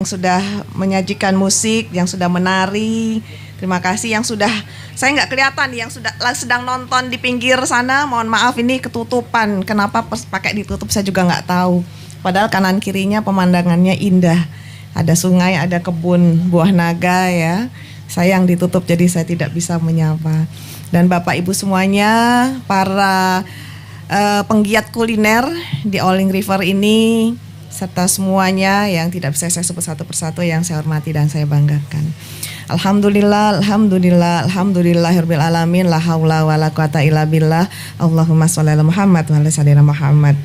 sudah menyajikan musik, yang sudah menari. Terima kasih yang sudah, saya nggak kelihatan yang sudah sedang nonton di pinggir sana. Mohon maaf ini ketutupan. Kenapa pakai ditutup saya juga nggak tahu. Padahal kanan kirinya pemandangannya indah. Ada sungai, ada kebun buah naga ya. Sayang ditutup jadi saya tidak bisa menyapa. Dan Bapak Ibu semuanya, para penggiat kuliner di Olling River ini, serta semuanya yang tidak bisa saya sebut satu persatu yang saya hormati dan saya banggakan. Alhamdulillah, alhamdulillah, alhamdulillahirabbil alamin, la haula wala quwata illa billah. Allahumma sholli ala Muhammad wa ala sayyidina Muhammad.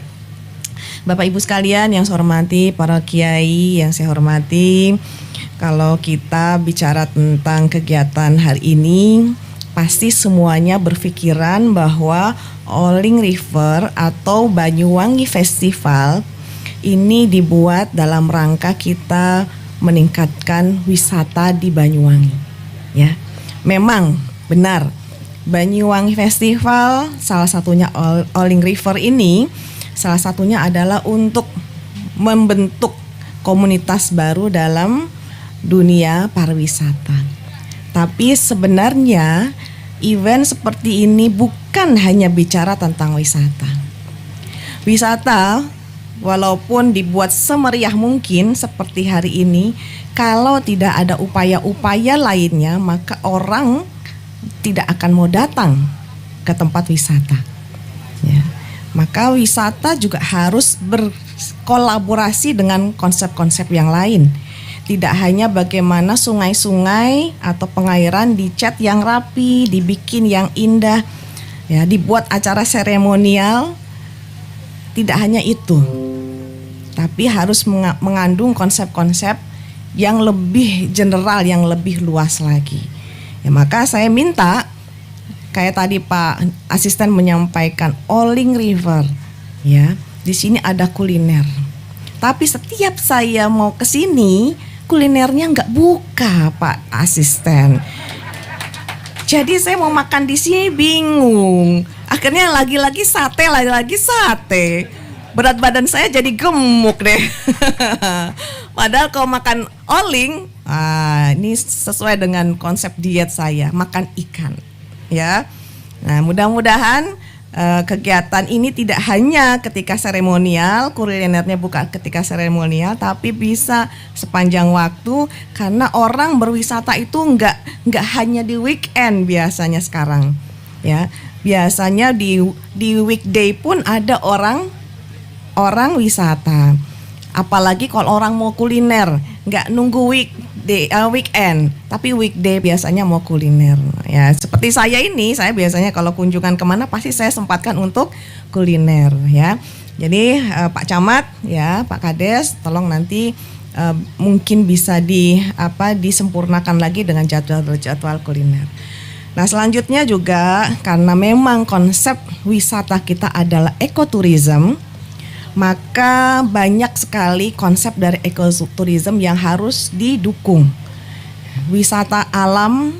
Bapak Ibu sekalian yang saya hormati, para kiai yang saya hormati, kalau kita bicara tentang kegiatan hari ini, pasti semuanya berpikiran bahwa Olling River atau Banyuwangi Festival ini dibuat dalam rangka kita meningkatkan wisata di Banyuwangi. Ya, memang benar. Banyuwangi Festival salah satunya Olling River ini salah satunya adalah untuk membentuk komunitas baru dalam dunia pariwisata. Tapi sebenarnya event seperti ini bukan hanya bicara tentang wisata. Wisata walaupun dibuat semeriah mungkin seperti hari ini, kalau tidak ada upaya-upaya lainnya, maka orang tidak akan mau datang ke tempat wisata. Ya. Maka wisata juga harus berkolaborasi dengan konsep-konsep yang lain. Tidak hanya bagaimana sungai-sungai atau pengairan dicat yang rapi, dibikin yang indah, ya, dibuat acara seremonial. Tidak hanya itu, tapi harus mengandung konsep-konsep yang lebih general, yang lebih luas lagi. Ya, maka saya minta, kayak tadi Pak Asisten menyampaikan, Olling River, ya, di sini ada kuliner. Tapi setiap saya mau ke sini, kulinernya nggak buka, Pak Asisten. Jadi saya mau makan di sini bingung. Akhirnya lagi-lagi sate. Berat badan saya jadi gemuk deh. Padahal kalau makan Olling, ini sesuai dengan konsep diet saya, makan ikan. Ya, nah mudah-mudahan kegiatan ini tidak hanya ketika seremonial, kulinernya bukan ketika seremonial, tapi bisa sepanjang waktu karena orang berwisata itu nggak hanya di weekend biasanya sekarang, ya. Biasanya di weekday pun ada orang wisata. Apalagi kalau orang mau kuliner, nggak nunggu weekend, tapi weekday biasanya mau kuliner. Ya, seperti saya ini, saya biasanya kalau kunjungan kemana pasti saya sempatkan untuk kuliner, ya. Jadi Pak Camat, ya, Pak Kades, tolong nanti mungkin bisa disempurnakan lagi dengan jadwal kuliner. Nah, selanjutnya juga karena memang konsep wisata kita adalah ekoturism, maka banyak sekali konsep dari ekoturism yang harus didukung. Wisata alam,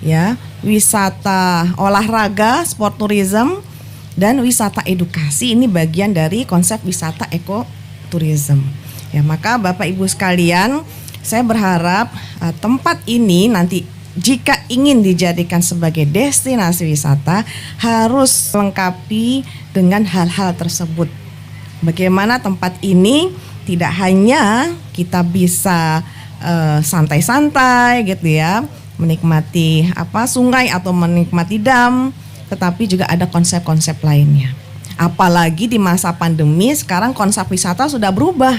ya, wisata olahraga, sport tourism, dan wisata edukasi ini bagian dari konsep wisata ekoturism. Ya, maka Bapak Ibu sekalian, saya berharap tempat ini nanti jika ingin dijadikan sebagai destinasi wisata harus lengkapi dengan hal-hal tersebut. Bagaimana tempat ini tidak hanya kita bisa santai-santai gitu ya, menikmati sungai atau menikmati dam, tetapi juga ada konsep-konsep lainnya. Apalagi di masa pandemi sekarang konsep wisata sudah berubah.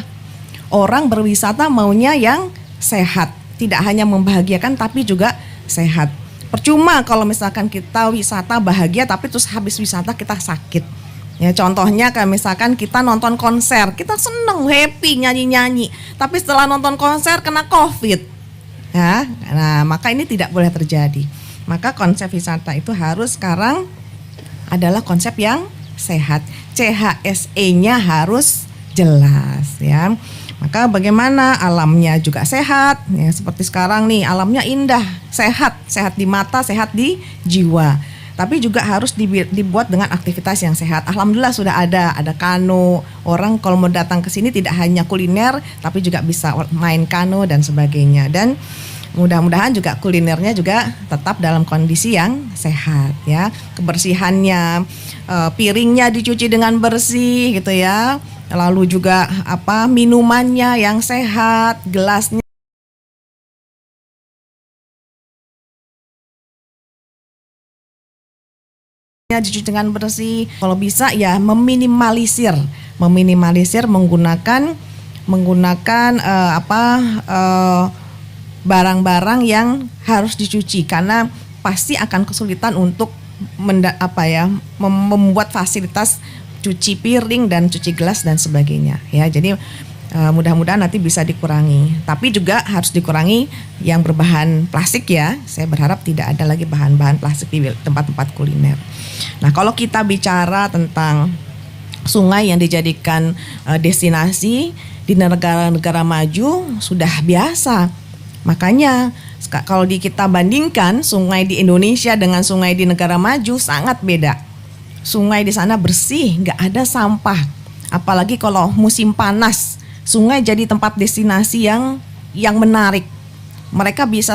Orang berwisata maunya yang sehat, tidak hanya membahagiakan tapi juga sehat. Percuma kalau misalkan kita wisata bahagia tapi terus habis wisata kita sakit. Ya, contohnya kayak misalkan kita nonton konser, kita seneng, happy, nyanyi-nyanyi, tapi setelah nonton konser kena COVID. Ya, nah maka ini tidak boleh terjadi. Maka konsep wisata itu harus sekarang adalah konsep yang sehat. CHSE-nya harus jelas, ya. Maka bagaimana alamnya juga sehat, ya, seperti sekarang nih alamnya indah, sehat di mata, sehat di jiwa. tapi juga harus dibuat dengan aktivitas yang sehat. Alhamdulillah sudah ada kano. Orang kalau mau datang ke sini tidak hanya kuliner, tapi juga bisa main kano dan sebagainya. Dan mudah-mudahan juga kulinernya juga tetap dalam kondisi yang sehat ya. Kebersihannya, piringnya dicuci dengan bersih gitu ya. Lalu juga minumannya yang sehat, gelasnya dicuci dengan bersih. Kalau bisa ya meminimalisir menggunakan barang-barang yang harus dicuci, karena pasti akan kesulitan untuk membuat fasilitas cuci piring dan cuci gelas dan sebagainya ya. Jadi mudah-mudahan nanti bisa dikurangi, tapi juga harus dikurangi yang berbahan plastik ya. Saya berharap tidak ada lagi bahan-bahan plastik di tempat-tempat kuliner. Nah, kalau kita bicara tentang sungai yang dijadikan destinasi di negara-negara maju sudah biasa. Makanya kalau kita bandingkan sungai di Indonesia dengan sungai di negara maju sangat beda. Sungai di sana bersih, nggak ada sampah. Apalagi kalau musim panas, sungai jadi tempat destinasi yang menarik. Mereka bisa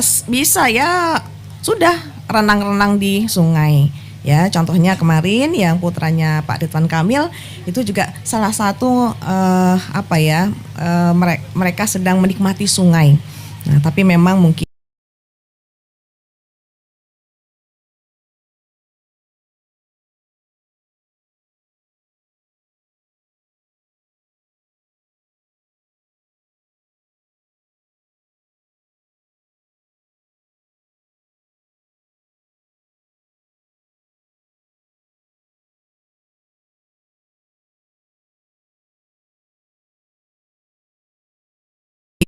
ya sudah renang-renang di sungai. Ya, contohnya kemarin yang putranya Pak Ridwan Kamil itu juga salah satu mereka sedang menikmati sungai. Nah, tapi memang mungkin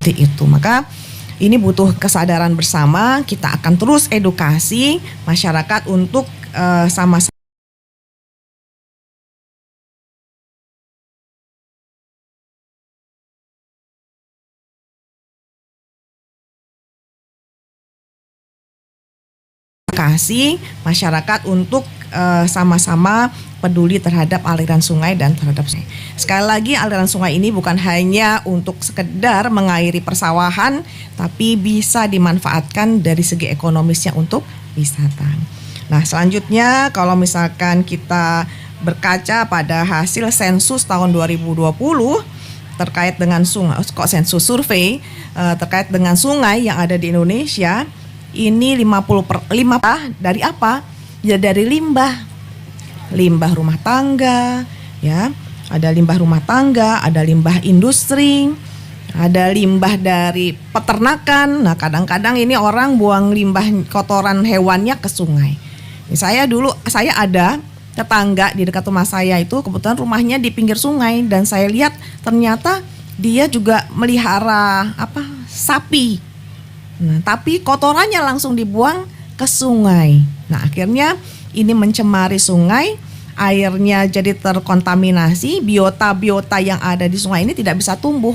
itu. Maka ini butuh kesadaran bersama. Kita akan terus edukasi masyarakat untuk sama-sama masyarakat untuk sama-sama peduli terhadap aliran sungai dan terhadap sungai. Sekali lagi, aliran sungai ini bukan hanya untuk sekedar mengairi persawahan, tapi bisa dimanfaatkan dari segi ekonomisnya untuk wisata. Nah, selanjutnya kalau misalkan kita berkaca pada hasil sensus tahun 2020 terkait dengan sungai, sensus survei terkait dengan sungai yang ada di Indonesia, ini 55 dari apa? Ya dari limbah rumah tangga, ya. Ada limbah rumah tangga, ada limbah industri, ada limbah dari peternakan. Nah, kadang-kadang ini orang buang limbah kotoran hewannya ke sungai. Saya ada tetangga di dekat rumah saya itu kebetulan rumahnya di pinggir sungai, dan saya lihat ternyata dia juga melihara sapi. Nah, tapi kotorannya langsung dibuang ke sungai. Nah, akhirnya ini mencemari sungai, airnya jadi terkontaminasi, biota-biota yang ada di sungai ini tidak bisa tumbuh.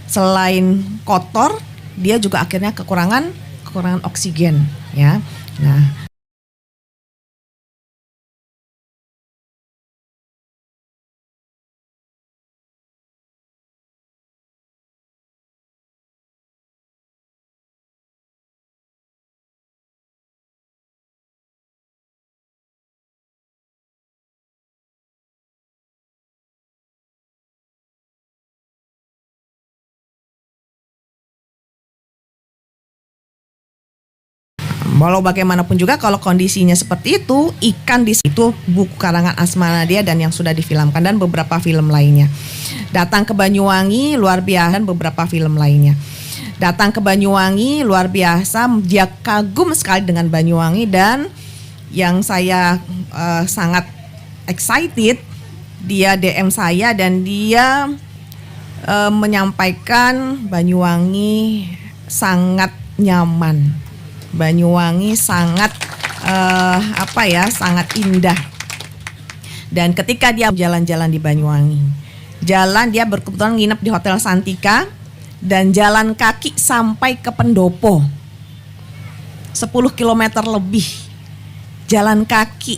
Selain kotor, dia juga akhirnya kekurangan oksigen, ya. Nah, walau bagaimanapun juga kalau kondisinya seperti itu, ikan di situ buku karangan Asma Nadia dan yang sudah difilmkan dan beberapa film lainnya. Datang ke Banyuwangi luar biasa dan beberapa film lainnya. Datang ke Banyuwangi luar biasa, dia kagum sekali dengan Banyuwangi, dan yang saya sangat excited, dia DM saya dan dia menyampaikan Banyuwangi sangat nyaman. Banyuwangi sangat sangat indah. Dan ketika dia jalan-jalan di Banyuwangi, dia berkebetulan nginep di Hotel Santika dan jalan kaki sampai ke Pendopo 10 km lebih jalan kaki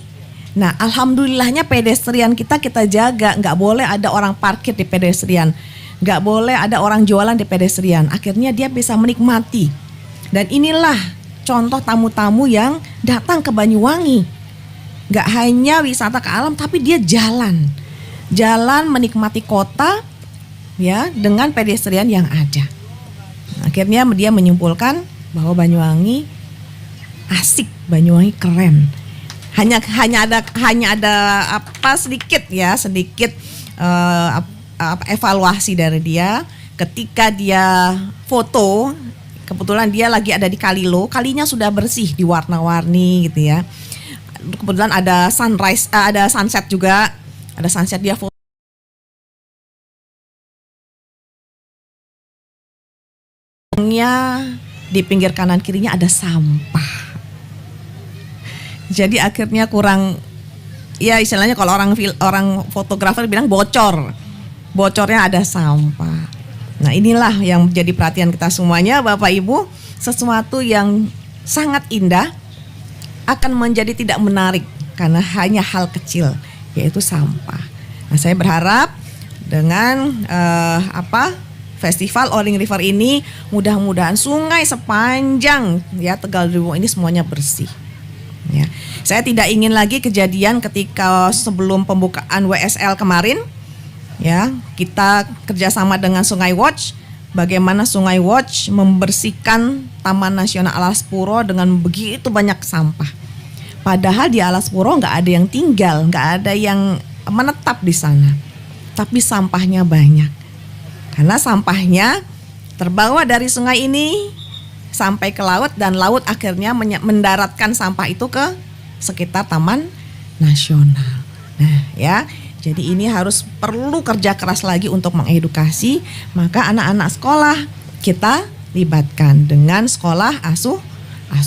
Nah, alhamdulillahnya pedestrian kita jaga, nggak boleh ada orang parkir di pedestrian, nggak boleh ada orang jualan di pedestrian. Akhirnya dia bisa menikmati. Dan inilah contoh tamu-tamu yang datang ke Banyuwangi. Nggak hanya wisata ke alam, tapi dia jalan menikmati kota, ya, dengan pedestrian yang ada. Akhirnya dia menyimpulkan bahwa Banyuwangi asik, Banyuwangi keren. Hanya ada apa sedikit evaluasi dari dia ketika dia foto. Kebetulan dia lagi ada di Kalilo, kalinya sudah bersih, diwarna-warni gitu ya. Kebetulan ada sunrise, ada sunset juga, ada sunset, dia fotonya di pinggir kanan kirinya ada sampah. Jadi akhirnya kurang, ya istilahnya kalau orang fotografer bilang bocornya ada sampah. Nah, inilah yang menjadi perhatian kita semuanya, Bapak Ibu. Sesuatu yang sangat indah akan menjadi tidak menarik karena hanya hal kecil, yaitu sampah. Nah, saya berharap dengan Festival Oring River ini, mudah-mudahan sungai sepanjang ya Tegal Delimu ini semuanya bersih. Ya. Saya tidak ingin lagi kejadian ketika sebelum pembukaan WSL kemarin, ya, kita kerjasama dengan Sungai Watch, bagaimana Sungai Watch membersihkan Taman Nasional Alas Puro dengan begitu banyak sampah. Padahal di Alas Puro nggak ada yang tinggal, nggak ada yang menetap di sana, tapi sampahnya banyak. Karena sampahnya terbawa dari sungai ini sampai ke laut, dan laut akhirnya mendaratkan sampah itu ke sekitar Taman Nasional. Nah, ya, jadi ini perlu kerja keras lagi untuk mengedukasi. Maka anak-anak sekolah kita libatkan dengan sekolah asuh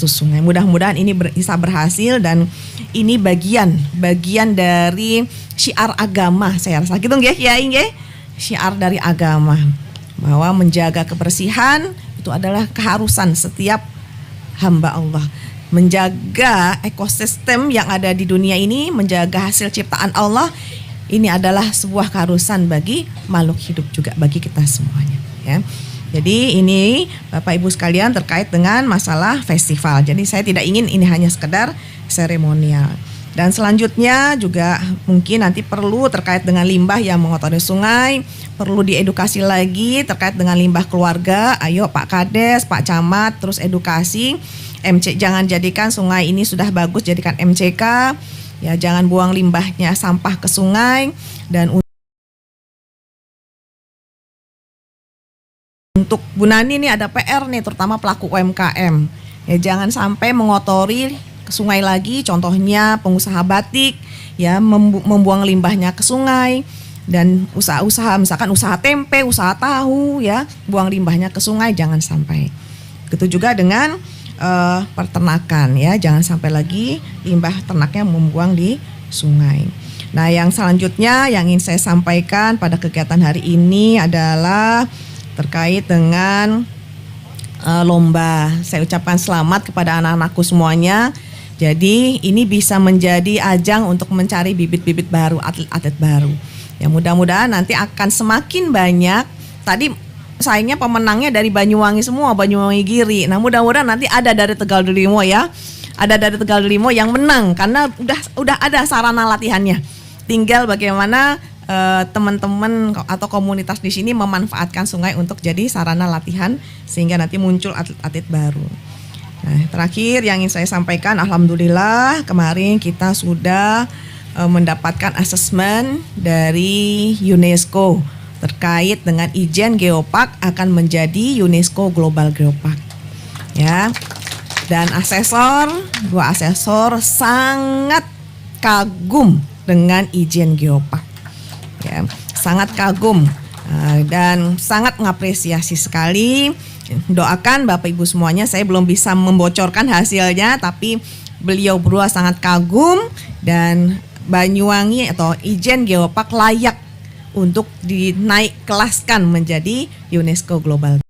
sungai. Mudah-mudahan ini bisa berhasil, dan ini bagian dari syiar agama, saya rasa gitu nggih, Kiai nggih. Syiar dari agama bahwa menjaga kebersihan itu adalah keharusan setiap hamba Allah. Menjaga ekosistem yang ada di dunia ini, menjaga hasil ciptaan Allah, ini adalah sebuah keharusan bagi makhluk hidup juga, bagi kita semuanya, ya. Jadi ini Bapak Ibu sekalian terkait dengan masalah festival. Jadi saya tidak ingin ini hanya sekedar seremonial. Dan selanjutnya juga mungkin nanti perlu terkait dengan limbah yang mengotori sungai, perlu diedukasi lagi terkait dengan limbah keluarga. Ayo Pak Kades, Pak Camat, terus edukasi. Jangan jadikan sungai ini sudah bagus, jadikan MCK. Ya, jangan buang limbahnya sampah ke sungai. Dan untuk Bu Nani nih ada PR nih, terutama pelaku UMKM. Ya, jangan sampai mengotori ke sungai lagi, contohnya pengusaha batik ya membuang limbahnya ke sungai, dan usaha-usaha misalkan usaha tempe, usaha tahu ya, buang limbahnya ke sungai, jangan sampai. Begitu juga dengan peternakan ya, jangan sampai lagi limbah ternaknya membuang di sungai. Nah, yang selanjutnya yang ingin saya sampaikan pada kegiatan hari ini adalah terkait dengan lomba. Saya ucapkan selamat kepada anak-anakku semuanya. Jadi ini bisa menjadi ajang untuk mencari bibit-bibit baru, atlet-atlet baru. Ya, mudah-mudahan nanti akan semakin banyak. Tadi sayangnya pemenangnya dari Banyuwangi semua, Banyuwangi Giri. Nah, mudah-mudahan nanti ada dari Tegal Delimu ya. Ada dari Tegal Delimu yang menang karena udah ada sarana latihannya. Tinggal bagaimana teman-teman atau komunitas di sini memanfaatkan sungai untuk jadi sarana latihan sehingga nanti muncul atlet-atlet baru. Nah, terakhir yang ingin saya sampaikan, alhamdulillah kemarin kita sudah mendapatkan asesmen dari UNESCO terkait dengan Ijen Geopark akan menjadi UNESCO Global Geopark. Ya. Dan dua asesor sangat kagum dengan Ijen Geopark. Ya, sangat kagum dan sangat mengapresiasi sekali. Doakan Bapak Ibu semuanya, saya belum bisa membocorkan hasilnya, tapi beliau berdua sangat kagum, dan Banyuwangi atau Ijen Geopark layak untuk dinaik kelaskan menjadi UNESCO Global.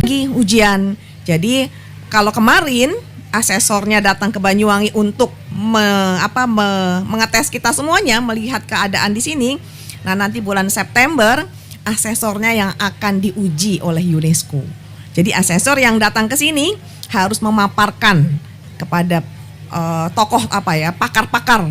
lagi ujian. Jadi kalau kemarin asesornya datang ke Banyuwangi untuk mengetes kita semuanya, melihat keadaan di sini. Nah, nanti bulan September asesornya yang akan diuji oleh UNESCO. Jadi asesor yang datang ke sini harus memaparkan kepada tokoh pakar-pakar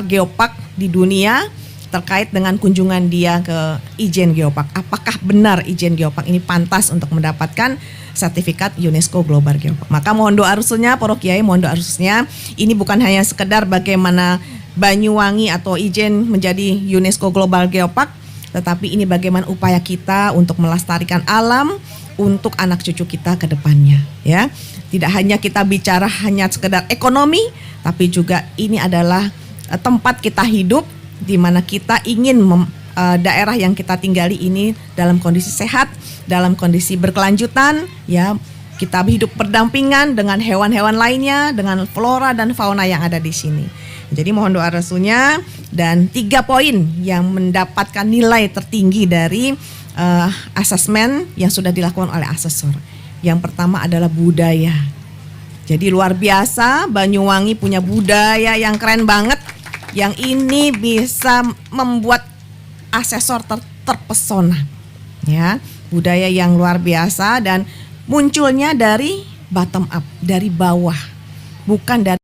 geopark di dunia terkait dengan kunjungan dia ke Ijen Geopark. Apakah benar Ijen Geopark ini pantas untuk mendapatkan sertifikat UNESCO Global Geopark? Maka mohon doa restunya, para kiai, mohon doa restunya. Ini bukan hanya sekedar bagaimana Banyuwangi atau Ijen menjadi UNESCO Global Geopark, tetapi ini bagaimana upaya kita untuk melestarikan alam untuk anak cucu kita ke depannya, ya. Tidak hanya kita bicara hanya sekedar ekonomi, tapi juga ini adalah tempat kita hidup, di mana kita ingin daerah yang kita tinggali ini dalam kondisi sehat, dalam kondisi berkelanjutan, ya. Kita hidup berdampingan dengan hewan-hewan lainnya, dengan flora dan fauna yang ada di sini. Jadi mohon doa restunya, dan 3 poin yang mendapatkan nilai tertinggi dari asesmen yang sudah dilakukan oleh asesor. Yang pertama adalah budaya. Jadi luar biasa, Banyuwangi punya budaya yang keren banget, yang ini bisa membuat asesor terpesona, ya. Budaya yang luar biasa dan munculnya dari bottom up, dari bawah, bukan dari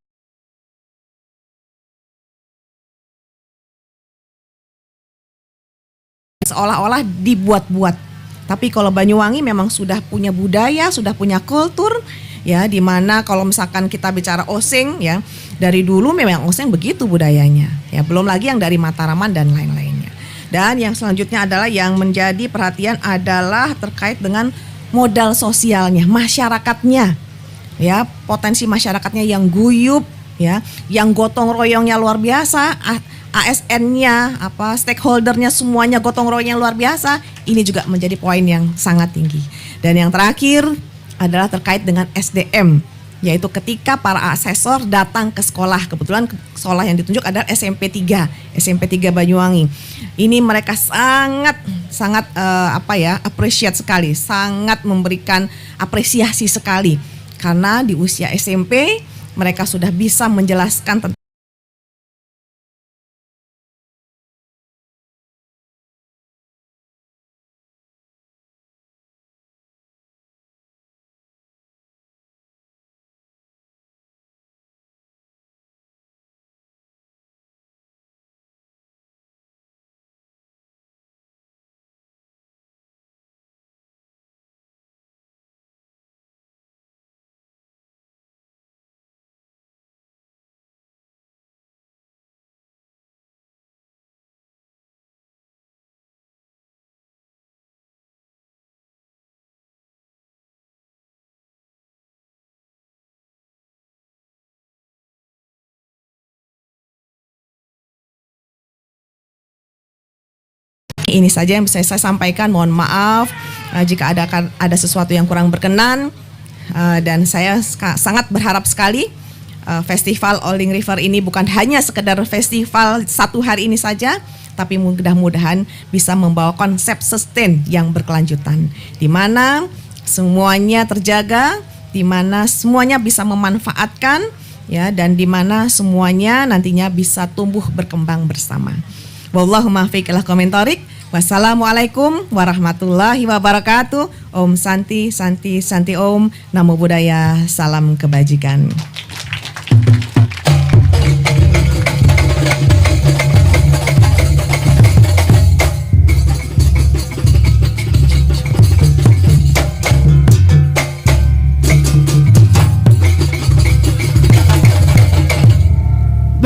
seolah-olah dibuat-buat. Tapi kalau Banyuwangi memang sudah punya budaya, sudah punya kultur, ya, di mana kalau misalkan kita bicara osing, ya, dari dulu memang osing begitu budayanya, ya, belum lagi yang dari Mataraman dan lain-lainnya. Dan yang selanjutnya adalah yang menjadi perhatian adalah terkait dengan modal sosialnya, masyarakatnya, ya, potensi masyarakatnya yang guyup, ya, yang gotong royongnya luar biasa, ASN-nya, stakeholder-nya semuanya gotong royongnya luar biasa. Ini juga menjadi poin yang sangat tinggi. Dan yang terakhir adalah terkait dengan SDM, yaitu ketika para asesor datang ke sekolah. Kebetulan sekolah yang ditunjuk adalah SMP 3 Banyuwangi. Ini mereka sangat appreciate sekali, sangat memberikan apresiasi sekali, karena di usia SMP mereka sudah bisa menjelaskan tentang ini saja yang bisa saya sampaikan. Mohon maaf jika ada sesuatu yang kurang berkenan, dan saya sangat berharap sekali festival Oling River ini bukan hanya sekedar festival 1 hari ini saja, tapi mudah-mudahan bisa membawa konsep sustain yang berkelanjutan, di mana semuanya terjaga, di mana semuanya bisa memanfaatkan, ya, dan di mana semuanya nantinya bisa tumbuh berkembang bersama. Wallahu muwaffiq ila aqwamit. Wassalamualaikum warahmatullahi wabarakatuh. Om Santi, Santi, Santi Om. Namo Buddhaya, salam kebajikan.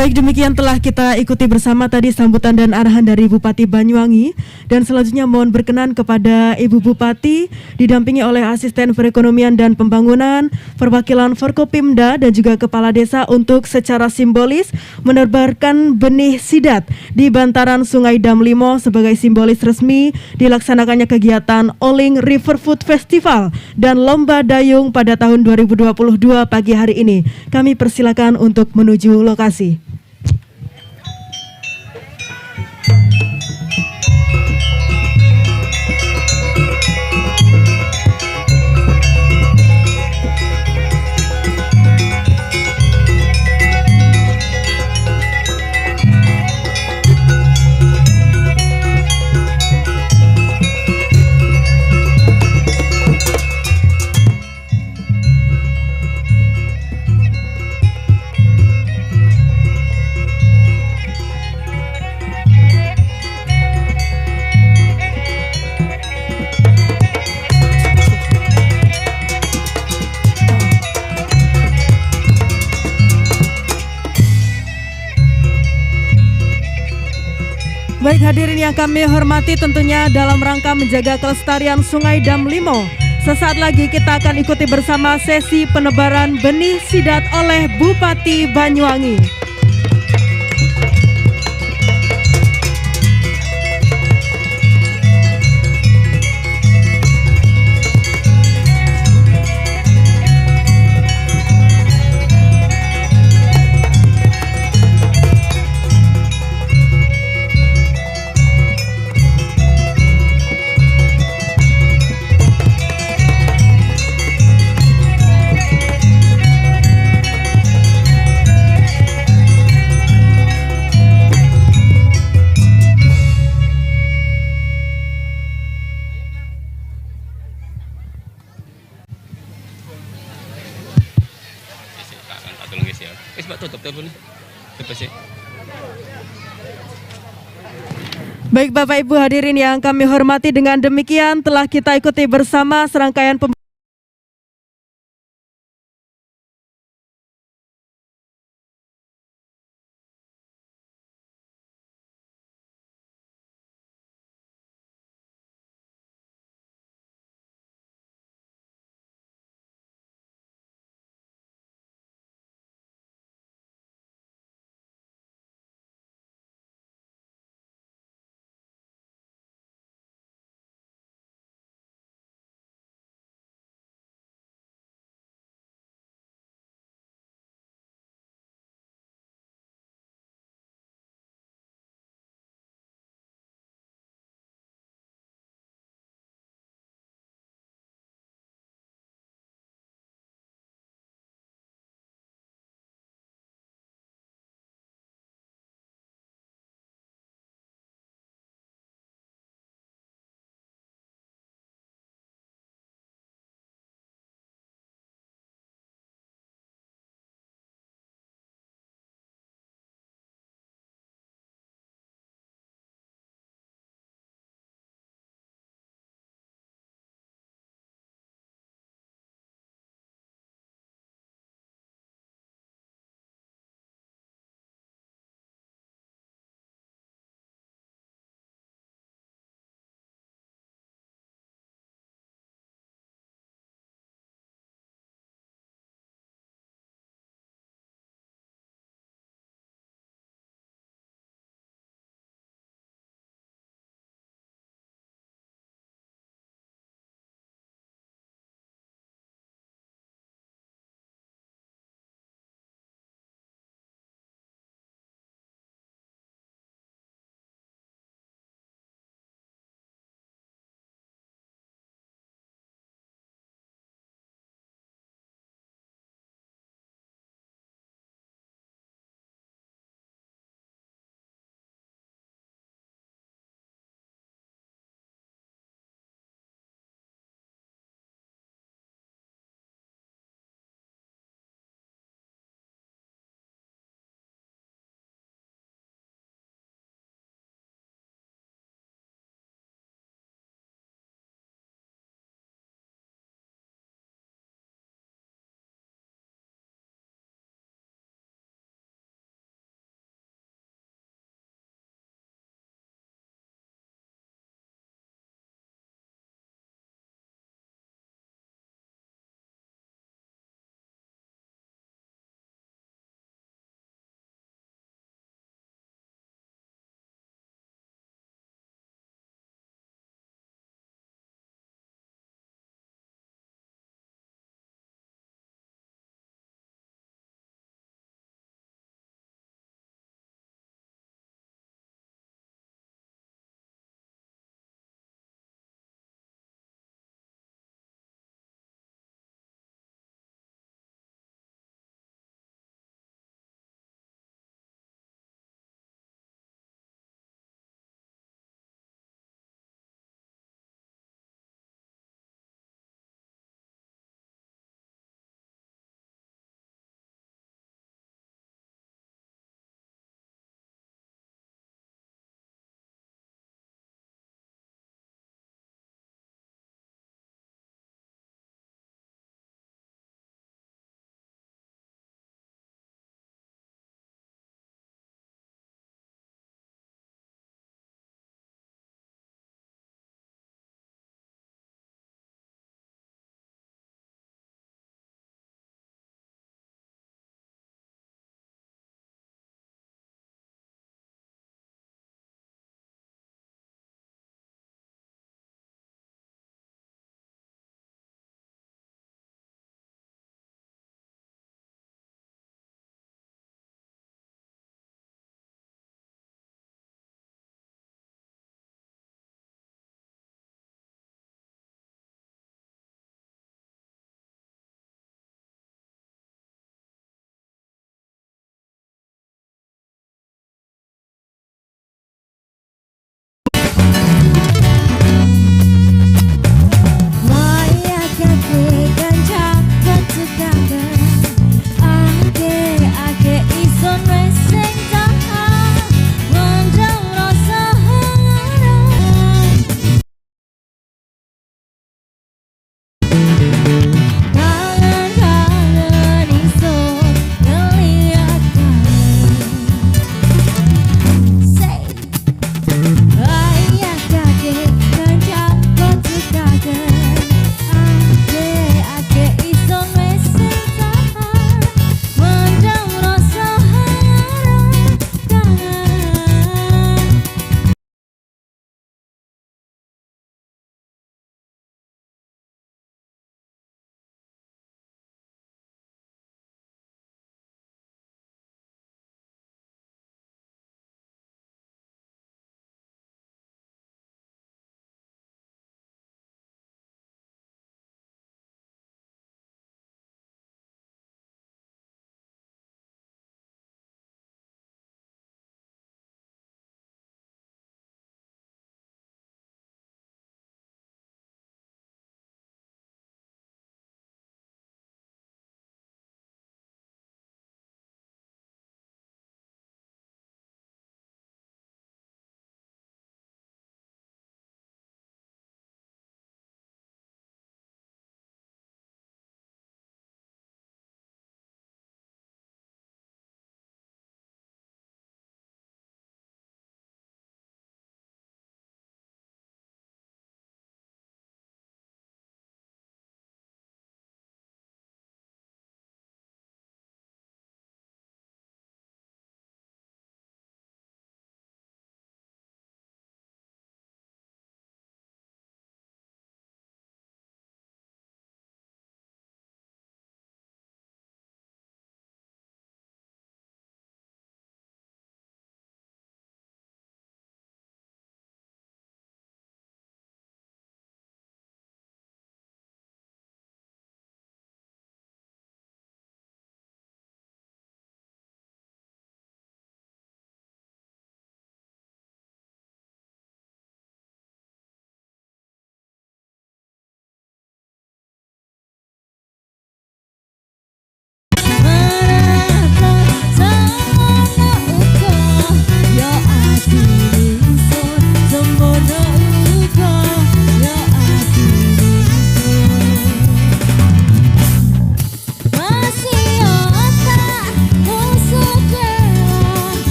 Baik, demikian telah kita ikuti bersama tadi sambutan dan arahan dari Bupati Banyuwangi. Dan selanjutnya mohon berkenan kepada Ibu Bupati didampingi oleh Asisten Perekonomian dan Pembangunan, perwakilan Forkopimda dan juga Kepala Desa untuk secara simbolis menebarkan benih sidat di bantaran Sungai Damlimo sebagai simbolis resmi dilaksanakannya kegiatan Oling River Food Festival dan Lomba Dayung pada tahun 2022 pagi hari ini. Kami persilakan untuk menuju lokasi. Baik hadirin yang kami hormati, tentunya dalam rangka menjaga kelestarian Sungai Dam Limo, sesaat lagi kita akan ikuti bersama sesi penebaran benih sidat oleh Bupati Banyuwangi. Baik Bapak Ibu hadirin yang kami hormati, dengan demikian telah kita ikuti bersama serangkaian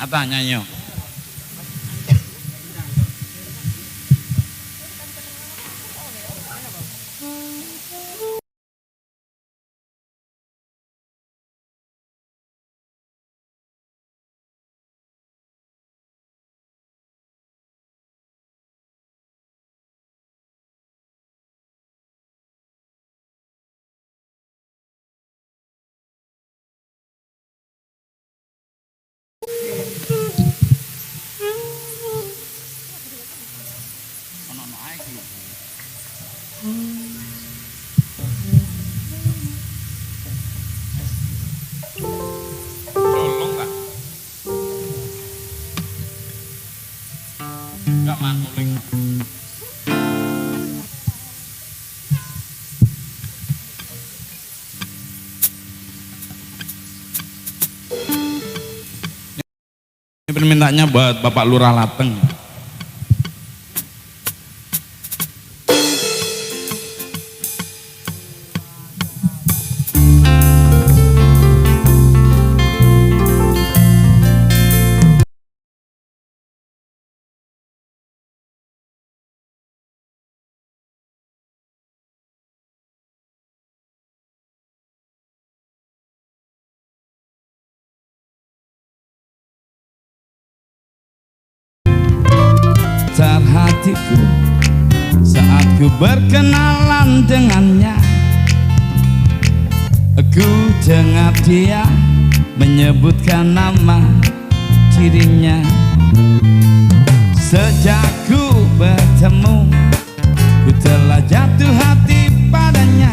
Ata nyanyi. Tolong Pak. Enggak manuling. Ini permintaannya buat Bapak Lurah Lateng. Hatiku saat ku berkenalan dengannya, aku dengar dia menyebutkan nama dirinya. Sejak ku bertemu, ku telah jatuh hati padanya.